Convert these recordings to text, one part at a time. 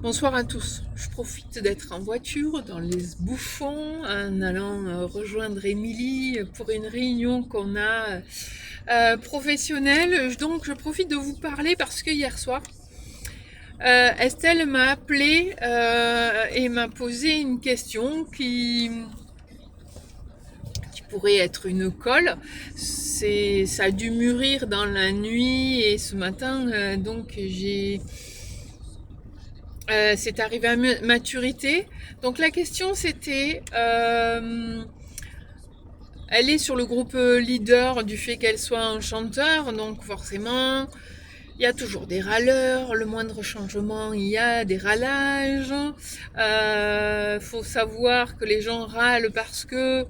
Bonsoir à tous. Je profite d'être en voiture dans les bouchons en allant rejoindre Émilie pour une réunion qu'on a professionnelle. Donc je profite de vous parler parce que hier soir, Estelle m'a appelé et m'a posé une question qui pourrait être une colle. Ça a dû mûrir dans la nuit et ce matin, c'est arrivé à maturité. Donc la question c'était, elle est sur le groupe leader du fait qu'elle soit un chanteur, donc forcément il y a toujours des râleurs, le moindre changement il y a des râlages. Faut savoir que les gens râlent parce que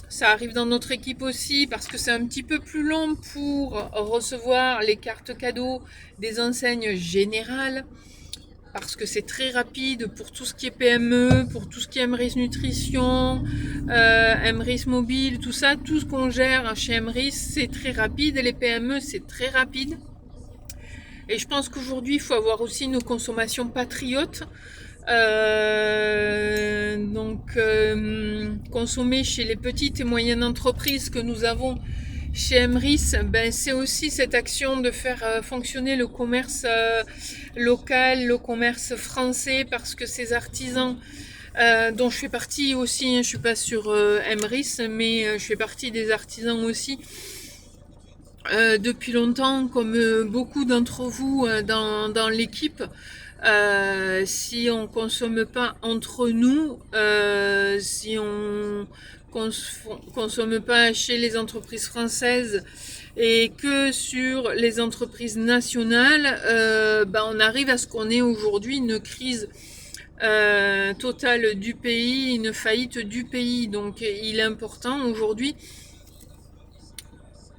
ça arrive dans notre équipe aussi, parce que c'est un petit peu plus long pour recevoir les cartes cadeaux des enseignes générales. Parce que c'est très rapide pour tout ce qui est PME, pour tout ce qui est Emrys Nutrition, Emrys Mobile, tout ça, tout ce qu'on gère chez Emrys, c'est très rapide et les PME, c'est très rapide. Et je pense qu'aujourd'hui, il faut avoir aussi une consommation patriote. Consommer chez les petites et moyennes entreprises que nous avons chez Emrys, c'est aussi cette action de faire fonctionner le commerce local, le commerce français, parce que ces artisans dont je fais partie aussi, je suis pas sur Emrys, mais je fais partie des artisans aussi depuis longtemps, comme beaucoup d'entre vous dans l'équipe. Si on consomme pas entre nous, si on consomme pas chez les entreprises françaises et que sur les entreprises nationales, on arrive à ce qu'on ait aujourd'hui une crise totale du pays, une faillite du pays. Donc il est important aujourd'hui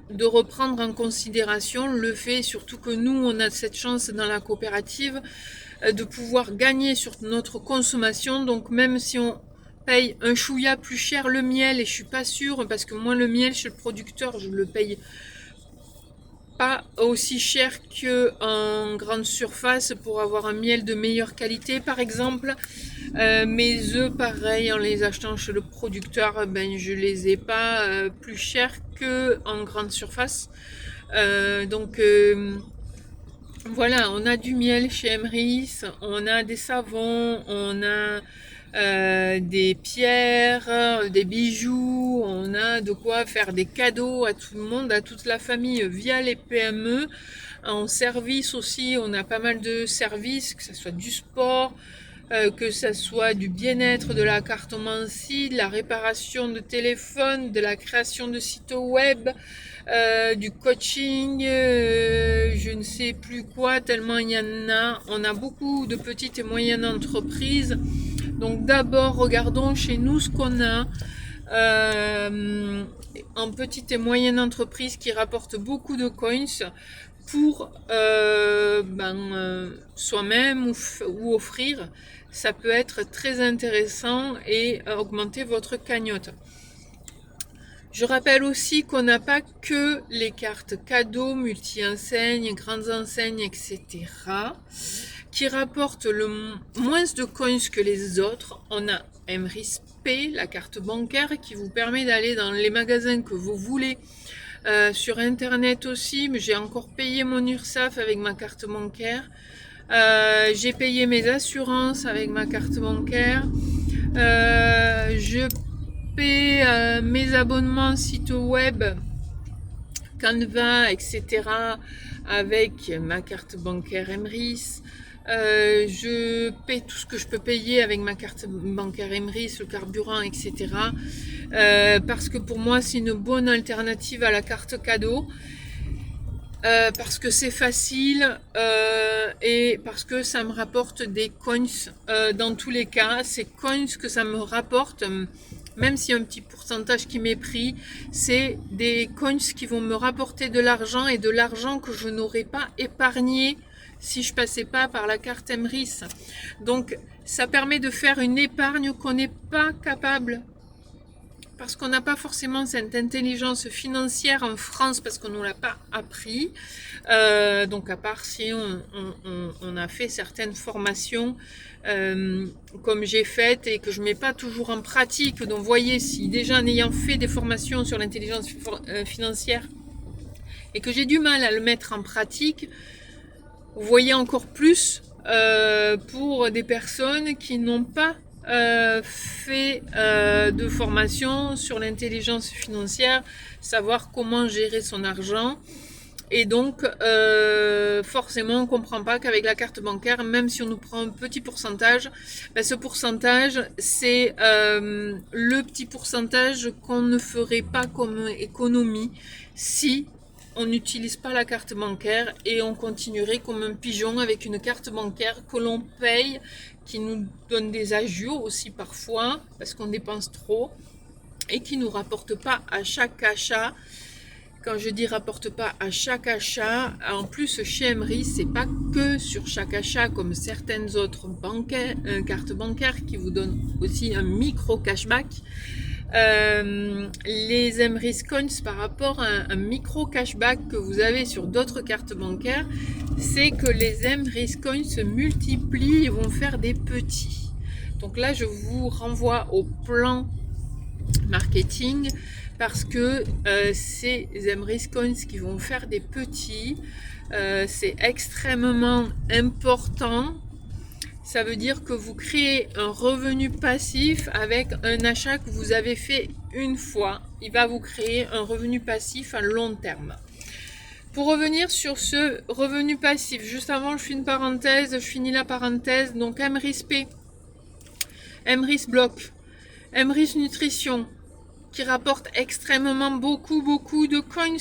de reprendre en considération le fait, surtout que nous, on a cette chance dans la coopérative de pouvoir gagner sur notre consommation. Donc même si on paye un chouïa plus cher le miel, et je suis pas sûre, parce que moi le miel chez le producteur, je le paye pas aussi cher qu'en grande surface pour avoir un miel de meilleure qualité par exemple. Mes œufs pareil, en les achetant chez le producteur, je les ai pas plus chers qu'en grande surface. Voilà, on a du miel chez Emrys, on a des savons, on a des pierres, des bijoux, on a de quoi faire des cadeaux à tout le monde, à toute la famille via les PME. En service aussi, on a pas mal de services, que ce soit du sport, que ce soit du bien-être, de la cartomancie, de la réparation de téléphone, de la création de sites web, du coaching, je ne sais plus quoi, tellement il y en a. On a beaucoup de petites et moyennes entreprises. Donc d'abord, regardons chez nous ce qu'on a en petite et moyenne entreprise qui rapporte beaucoup de coins pour soi-même ou offrir. Ça peut être très intéressant et augmenter votre cagnotte. Je rappelle aussi qu'on n'a pas que les cartes cadeaux, multi-enseignes, grandes enseignes, etc. qui rapportent le moins de coins que les autres. On a Emrys Pay, la carte bancaire, qui vous permet d'aller dans les magasins que vous voulez. Sur internet aussi, mais j'ai encore payé mon URSSAF avec ma carte bancaire. J'ai payé mes assurances avec ma carte bancaire. Je paie mes abonnements site web, Canva, etc. avec ma carte bancaire Emrys. Je paie tout ce que je peux payer avec ma carte bancaire Emrys, le carburant, etc. Parce que pour moi c'est une bonne alternative à la carte cadeau. Parce que c'est facile et parce que ça me rapporte des coins dans tous les cas. Ces coins que ça me rapporte, même s'il y a un petit pourcentage qui m'est pris, c'est des coins qui vont me rapporter de l'argent et de l'argent que je n'aurais pas épargné si je passais pas par la carte Emrys. Donc ça permet de faire une épargne qu'on n'est pas capable parce qu'on n'a pas forcément cette intelligence financière en France, parce qu'on ne nous l'a pas appris. Donc à part si on a fait certaines formations comme j'ai fait et que je ne mets pas toujours en pratique. Donc vous voyez, si déjà en ayant fait des formations sur l'intelligence financière et que j'ai du mal à le mettre en pratique, vous voyez encore plus pour des personnes qui n'ont pas fait de formation sur l'intelligence financière, savoir comment gérer son argent. Et donc, forcément, on ne comprend pas qu'avec la carte bancaire, même si on nous prend un petit pourcentage, ben, ce pourcentage, c'est le petit pourcentage qu'on ne ferait pas comme économie si on n'utilise pas la carte bancaire, et on continuerait comme un pigeon avec une carte bancaire que l'on paye, qui nous donne des agios aussi parfois, parce qu'on dépense trop, et qui ne nous rapporte pas à chaque achat. Quand je dis rapporte pas à chaque achat, en plus chez Emeris, c'est pas que sur chaque achat comme certaines autres cartes bancaires qui vous donnent aussi un micro cashback. Les Emeris Coins par rapport à un micro cashback que vous avez sur d'autres cartes bancaires, c'est que les Emeris Coins se multiplient et vont faire des petits. Donc là, je vous renvoie au plan marketing, parce que ces Emeris Coins qui vont faire des petits, c'est extrêmement important. Ça veut dire que vous créez un revenu passif avec un achat que vous avez fait une fois. Il va vous créer un revenu passif à long terme. Pour revenir sur ce revenu passif, juste avant je fais une parenthèse, je finis la parenthèse. Donc Emeris P, Emeris Block, Emeris Nutrition, qui rapporte extrêmement beaucoup de coins.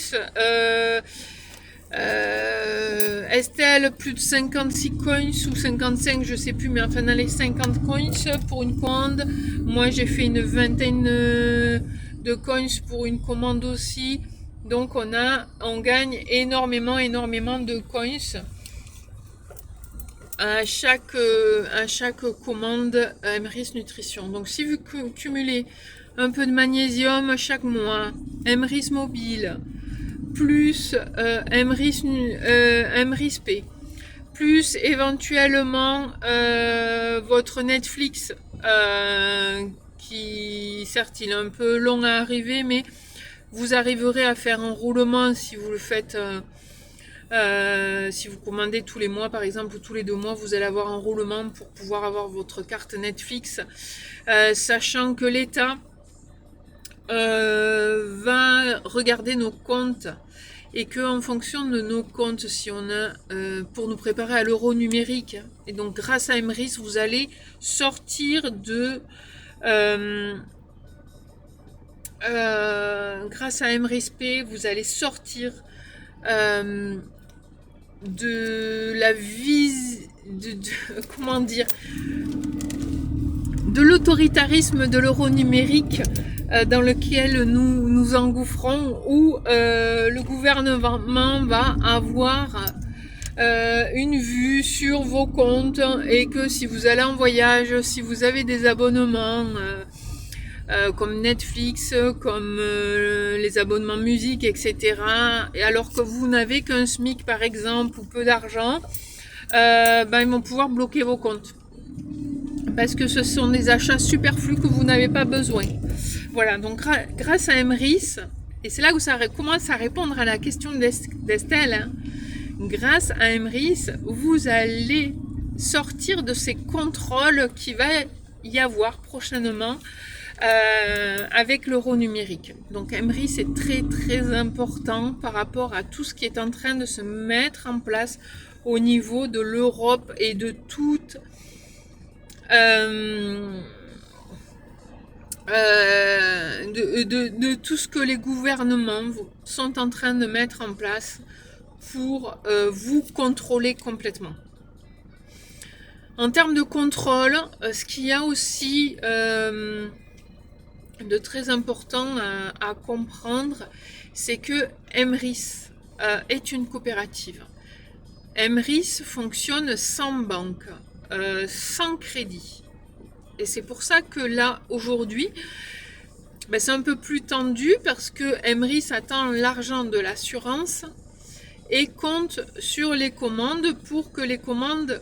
Estelle, plus de 56 coins ou 55, je sais plus, mais enfin dans les 50 coins pour une commande. Moi j'ai fait une vingtaine de coins pour une commande aussi. Donc on gagne énormément de coins à chaque commande Emeris Nutrition. Donc si vous cumulez un peu de magnésium chaque mois, Emeris Mobile, plus Emeris P, plus éventuellement votre Netflix, qui certes il est un peu long à arriver, mais vous arriverez à faire un roulement si vous le faites. Si vous commandez tous les mois par exemple, ou tous les 2 mois, vous allez avoir un roulement pour pouvoir avoir votre carte Netflix, sachant que l'État va regarder nos comptes, et que en fonction de nos comptes, si on a pour nous préparer à l'euro numérique, et donc grâce à Emeris, vous allez sortir de grâce à Emeris P, vous allez sortir de la comment dire, de l'autoritarisme de l'euro numérique dans lequel nous nous engouffrons, où le gouvernement va avoir une vue sur vos comptes, et que si vous allez en voyage, si vous avez des abonnements comme Netflix, comme les abonnements musique, etc., et alors que vous n'avez qu'un SMIC par exemple, ou peu d'argent, ils vont pouvoir bloquer vos comptes, parce que ce sont des achats superflus que vous n'avez pas besoin. Voilà, donc grâce à Emeris, et c'est là où ça commence à répondre à la question d'Estelle, hein. Grâce à Emeris, vous allez sortir de ces contrôles qu'il va y avoir prochainement avec l'euro numérique. Donc Emeris est très important par rapport à tout ce qui est en train de se mettre en place au niveau de l'Europe et de toute de tout ce que les gouvernements sont en train de mettre en place pour vous contrôler complètement. En termes de contrôle, ce qu'il y a aussi de très important à comprendre, c'est que Emeris est une coopérative. Emeris fonctionne sans banque, sans crédit. Et c'est pour ça que là, aujourd'hui, ben, c'est un peu plus tendu parce que Emrys attend l'argent de l'assurance et compte sur les commandes pour que les commandes,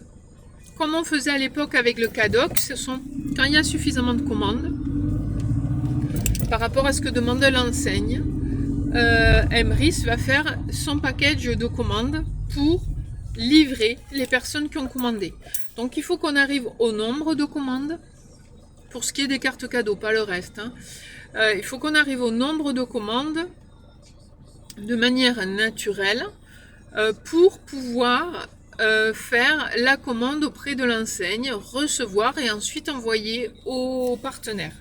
comme on faisait à l'époque avec le CADOC, ce sont quand il y a suffisamment de commandes par rapport à ce que demande l'enseigne, Emrys va faire son package de commandes pour livrer les personnes qui ont commandé. Donc il faut qu'on arrive au nombre de commandes pour ce qui est des cartes cadeaux, pas le reste. Il faut qu'on arrive au nombre de commandes de manière naturelle pour pouvoir faire la commande auprès de l'enseigne, recevoir et ensuite envoyer aux partenaires.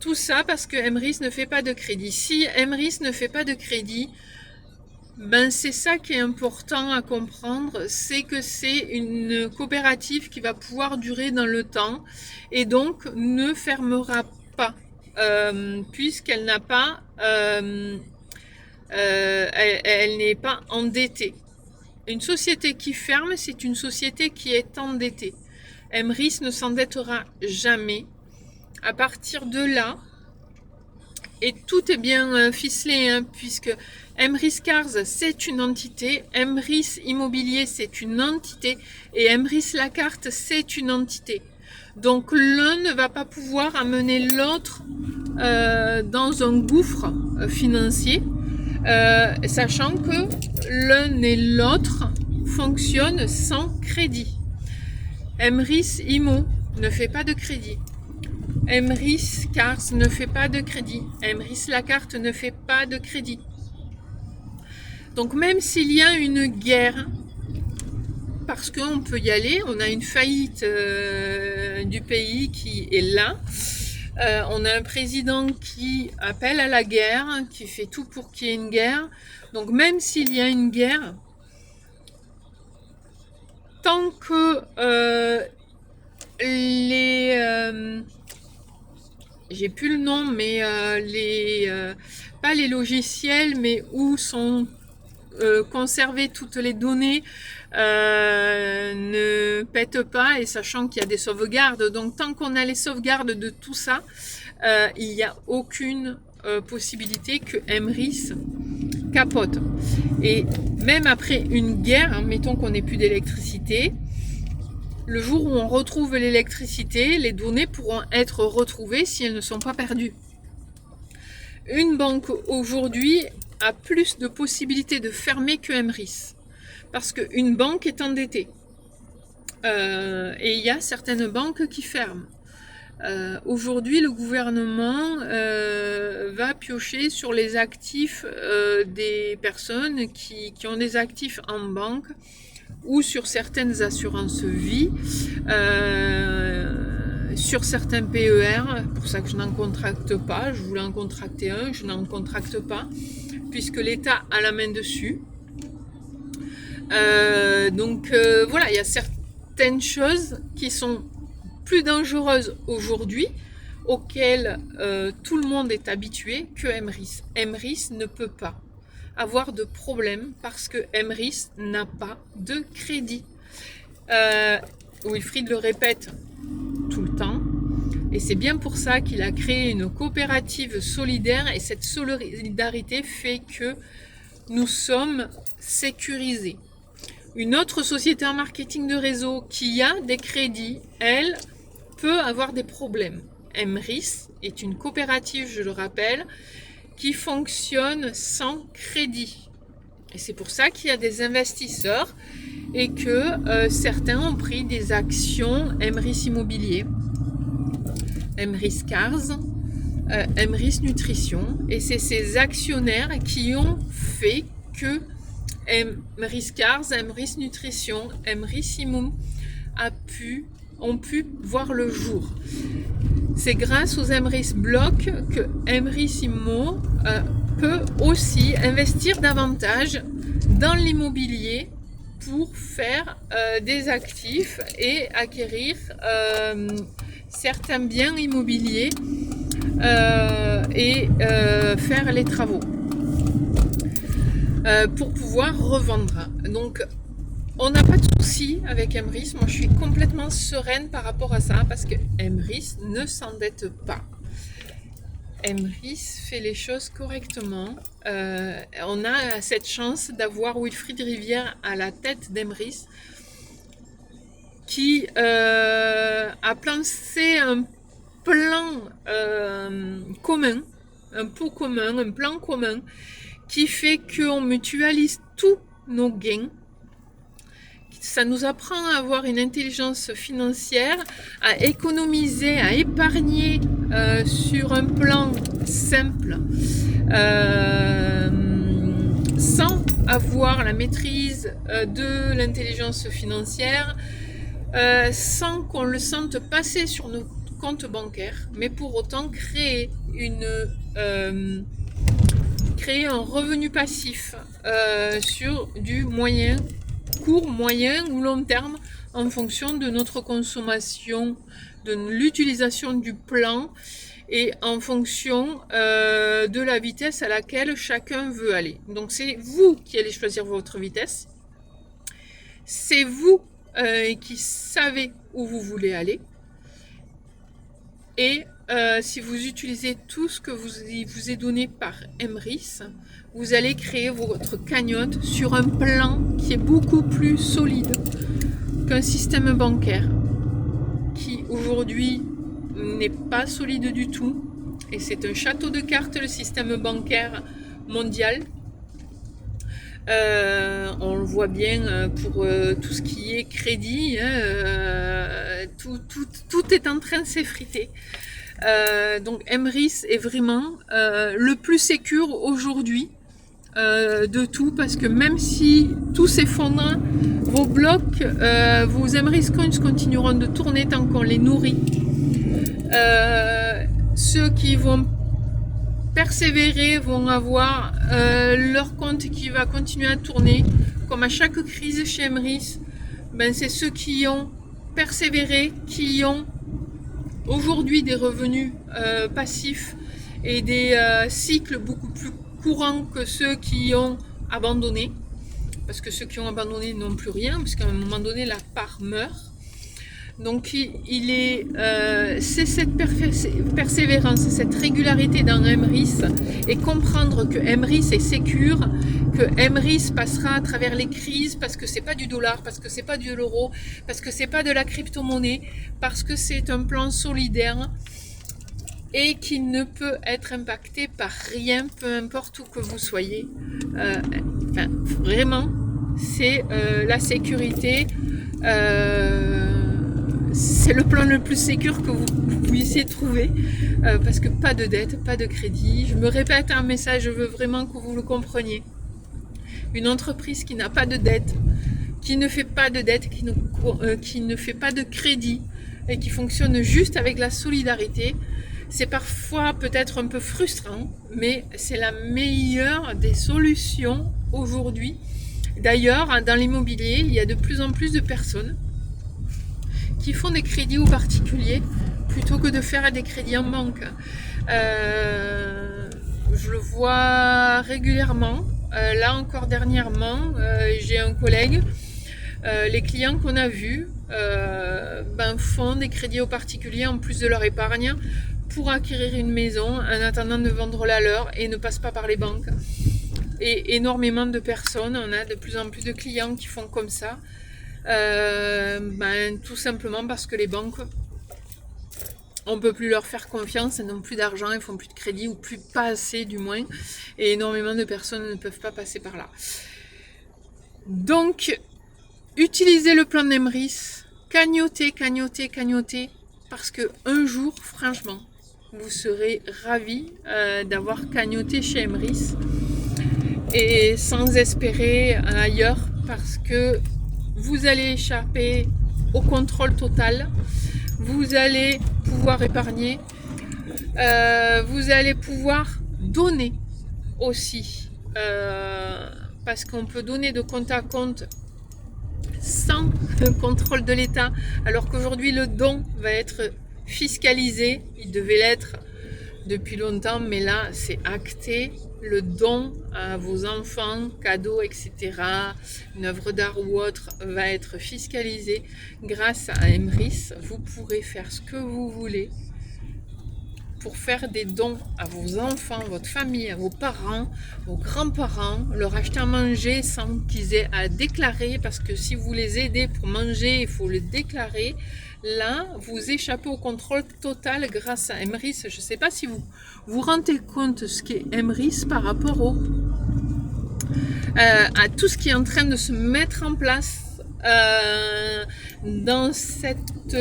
Tout ça parce que Emrys ne fait pas de crédit. Si Emrys ne fait pas de crédit, ben c'est ça qui est important à comprendre, c'est que c'est une coopérative qui va pouvoir durer dans le temps et donc ne fermera pas puisqu'elle n'a pas, elle n'est pas endettée. Une société qui ferme, c'est une société qui est endettée. Emrys ne s'endettera jamais. À partir de là, et tout est bien ficelé, puisque Emrys Cars, c'est une entité, Emrys Immobilier, c'est une entité, et Emrys La Carte, c'est une entité. Donc l'un ne va pas pouvoir amener l'autre dans un gouffre financier, sachant que l'un et l'autre fonctionnent sans crédit. Emrys Immo ne fait pas de crédit. Emrys Cars ne fait pas de crédit. Emrys La Carte ne fait pas de crédit. Donc même s'il y a une guerre, parce qu'on peut y aller, on a une faillite du pays qui est là, on a un président qui appelle à la guerre, qui fait tout pour qu'il y ait une guerre. Donc même s'il y a une guerre, tant que j'ai plus le nom, mais pas les logiciels, mais où sont conservées toutes les données, ne pètent pas, et sachant qu'il y a des sauvegardes. Donc tant qu'on a les sauvegardes de tout ça, il n'y a aucune possibilité que Emrys capote. Et même après une guerre, mettons qu'on n'ait plus d'électricité, le jour où on retrouve l'électricité, les données pourront être retrouvées si elles ne sont pas perdues. Une banque aujourd'hui a plus de possibilités de fermer que Emrys, parce qu'une banque est endettée. Et il y a certaines banques qui ferment. Aujourd'hui, le gouvernement va piocher sur les actifs des personnes qui ont des actifs en banque ou sur certaines assurances vie, sur certains PER, pour ça que je n'en contracte pas. Je voulais en contracter un, je n'en contracte pas, puisque l'État a la main dessus. Donc voilà, il y a certaines choses qui sont plus dangereuses aujourd'hui, auxquelles tout le monde est habitué, que Emrys. Emrys ne peut pas avoir de problème parce que Emrys n'a pas de crédit. Wilfried le répète tout le temps, et c'est bien pour ça qu'il a créé une coopérative solidaire, et cette solidarité fait que nous sommes sécurisés. Une autre société en marketing de réseau qui a des crédits, elle, peut avoir des problèmes. Emrys est une coopérative, je le rappelle, qui fonctionne sans crédit. Et c'est pour ça qu'il y a des investisseurs et que certains ont pris des actions Emrys Immobilier, Emrys Cars, Emrys Nutrition. Et c'est ces actionnaires qui ont fait que Emrys Cars, Emrys Nutrition, Emrys Immo ont pu voir le jour. C'est grâce aux Emrys Block que Emrys Immo peut aussi investir davantage dans l'immobilier pour faire des actifs et acquérir certains biens immobiliers et faire les travaux pour pouvoir revendre. Donc on n'a pas de souci avec Emrys. Moi, je suis complètement sereine par rapport à ça parce que Emrys ne s'endette pas. Emrys fait les choses correctement. On a cette chance d'avoir Wilfried Rivière à la tête d'Emrys qui a pensé un plan commun, un pot commun, un plan commun qui fait qu'on mutualise tous nos gains. Ça nous apprend à avoir une intelligence financière, à économiser, à épargner sur un plan simple, sans avoir la maîtrise de l'intelligence financière, sans qu'on le sente passer sur nos comptes bancaires, mais pour autant créer un revenu passif sur du court, moyen ou long terme en fonction de notre consommation, de l'utilisation du plan et en fonction de la vitesse à laquelle chacun veut aller. Donc c'est vous qui allez choisir votre vitesse, c'est vous qui savez où vous voulez aller, et si vous utilisez tout ce que vous est donné par Emrys, vous allez créer votre cagnotte sur un plan qui est beaucoup plus solide qu'un système bancaire qui aujourd'hui n'est pas solide du tout, et c'est un château de cartes, le système bancaire mondial. On le voit bien pour tout ce qui est crédit, tout est en train de s'effriter. Donc Emrys est vraiment le plus sécure aujourd'hui de tout, parce que même si tout s'effondre, vos blocs, vos Emrys Coins continueront de tourner tant qu'on les nourrit. Ceux qui vont persévérer vont avoir leur compte qui va continuer à tourner. Comme à chaque crise chez Emrys, c'est ceux qui ont persévéré, qui ont aujourd'hui des revenus passifs et des cycles beaucoup plus courants que ceux qui ont abandonné, parce que ceux qui ont abandonné n'ont plus rien, parce qu'à un moment donné la part meurt. Donc c'est cette persévérance, cette régularité dans Emrys, et comprendre que Emrys est sécure, que Emrys passera à travers les crises, parce que c'est pas du dollar, parce que c'est pas de l'euro, parce que c'est pas de la crypto-monnaie, parce que c'est un plan solidaire et qui ne peut être impacté par rien, peu importe où que vous soyez. Vraiment, c'est la sécurité. C'est le plan le plus sécur que vous puissiez trouver, parce que pas de dette, pas de crédit. Je me répète un message, je veux vraiment que vous le compreniez. Une entreprise qui n'a pas de dette, qui ne fait pas de dette, qui ne fait pas de crédit et qui fonctionne juste avec la solidarité, c'est parfois peut-être un peu frustrant, mais c'est la meilleure des solutions aujourd'hui. D'ailleurs, dans l'immobilier, il y a de plus en plus de personnes qui font des crédits aux particuliers plutôt que de faire des crédits en banque. Je le vois régulièrement. Là encore dernièrement, j'ai un collègue, les clients qu'on a vus font des crédits aux particuliers en plus de leur épargne pour acquérir une maison en attendant de vendre la leur et ne passent pas par les banques. Et énormément de personnes, on a de plus en plus de clients qui font comme ça. Tout simplement parce que les banques, on peut plus leur faire confiance, elles n'ont plus d'argent, elles font plus de crédit, ou plus pas assez du moins, et énormément de personnes ne peuvent pas passer par là. Donc utilisez le plan d'Emrys, cagnotez, parce que un jour, franchement, vous serez ravis d'avoir cagnoté chez Emrys et sans espérer ailleurs, parce que vous allez échapper au contrôle total, vous allez pouvoir épargner, vous allez pouvoir donner aussi, parce qu'on peut donner de compte à compte sans contrôle de l'État, alors qu'aujourd'hui le don va être fiscalisé. Il devait l'être depuis longtemps, mais là c'est acté. Le don à vos enfants, cadeaux, etc., une œuvre d'art ou autre, va être fiscalisé. Grâce à Emrys, vous pourrez faire ce que vous voulez pour faire des dons à vos enfants, votre famille, à vos parents, vos grands-parents, leur acheter à manger sans qu'ils aient à déclarer, parce que si vous les aidez pour manger, il faut le déclarer. Là, vous échappez au contrôle total grâce à Emrys. Je ne sais pas si vous vous rendez compte ce qu'est Emrys par rapport à tout ce qui est en train de se mettre en place dans cette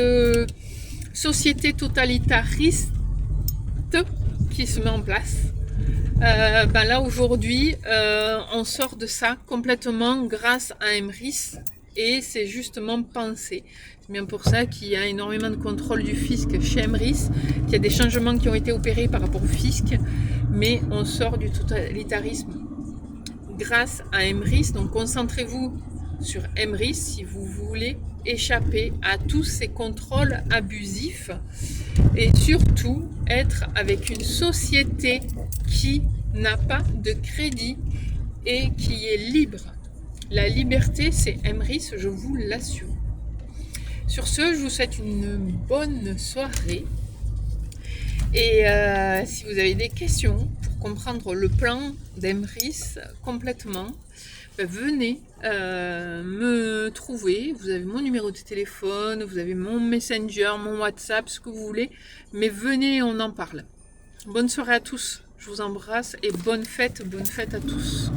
société totalitariste qui se met en place. Là aujourd'hui, on sort de ça complètement grâce à Emrys et c'est justement pensé. C'est bien pour ça qu'il y a énormément de contrôle du fisc chez Emrys, qu'il y a des changements qui ont été opérés par rapport au fisc, mais on sort du totalitarisme grâce à Emrys. Donc concentrez-vous sur Emrys si vous voulez échapper à tous ces contrôles abusifs et surtout être avec une société qui n'a pas de crédit et qui est libre. La liberté, c'est Emrys, je vous l'assure. Sur ce, je vous souhaite une bonne soirée. Et si vous avez des questions pour comprendre le plan d'Emrys complètement, venez me trouver. Vous avez mon numéro de téléphone, vous avez mon Messenger, mon WhatsApp, ce que vous voulez. Mais venez, on en parle. Bonne soirée à tous. Je vous embrasse et bonne fête à tous.